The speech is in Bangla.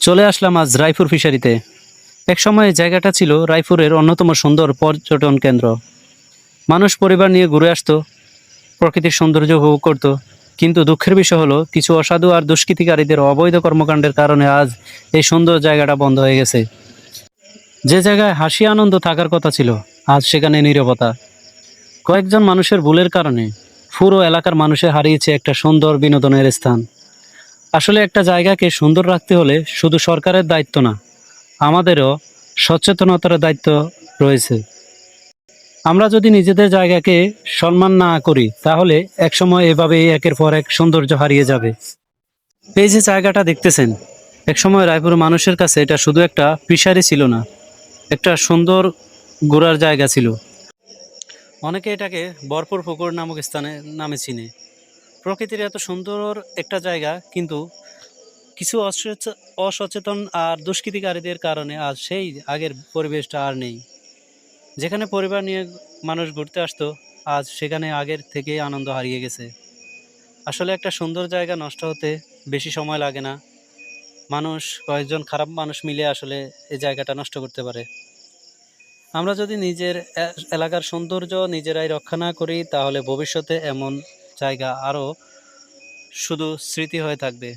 চলে আসলাম আজ রায়পুর ফিশারিতে। একসময় জায়গাটা ছিল রায়পুরের অন্যতম সুন্দর পর্যটন কেন্দ্র। মানুষ পরিবার নিয়ে ঘুরে আসতো, প্রকৃতির সৌন্দর্য উপভোগ করত। কিন্তু দুঃখের বিষয় হলো কিছু অসাধু আর দুষ্কৃতিকারীদের অবৈধ কর্মকাণ্ডের কারণে আজ এই সুন্দর জায়গাটা বন্ধ হয়ে গেছে। যে জায়গায় হাসি আনন্দ থাকার কথা ছিল, আজ সেখানে নীরবতা। কয়েকজন মানুষের ভুলের কারণে পুরো এলাকার মানুষে হারিয়েছে একটা সুন্দর বিনোদনের স্থান। আসলে একটা জায়গাকে সুন্দর রাখতে হলে শুধু সরকারের দায়িত্ব না, আমাদেরও সচেতনতার দায়িত্ব রয়েছে। আমরা যদি নিজেদের জায়গাকে সম্মান না করি তাহলে একসময় এভাবেই একের পর এক সৌন্দর্য হারিয়ে যাবে। এই যে জায়গাটা দেখতেছেন, একসময় রায়পুর মানুষের কাছে এটা শুধু একটা ফিশারি ছিল না, একটা সুন্দর ঘোরার জায়গা ছিল। অনেকে এটাকে বরপুর পুকুর নামক স্থানে নামে চিনে। প্রকৃতির এত সুন্দর একটা জায়গা, কিন্তু কিছু অসচেতন আর দুষ্কৃতিকারীদের কারণে আজ সেই আগের পরিবেশটা আর নেই। যেখানে পরিবার নিয়ে মানুষ ঘুরতে আসতো, আজ সেখানে আগের থেকে আনন্দ হারিয়ে গেছে। আসলে একটা সুন্দর জায়গা নষ্ট হতে বেশি সময় লাগে না। কয়েকজন খারাপ মানুষ মিলে আসলে এই জায়গাটা নষ্ট করতে পারে। আমরা যদি নিজের এলাকার সৌন্দর্য নিজেরাই রক্ষা না করি তাহলে ভবিষ্যতে এমন জায়গা আরও শুধু স্মৃতি হয়ে থাকবে।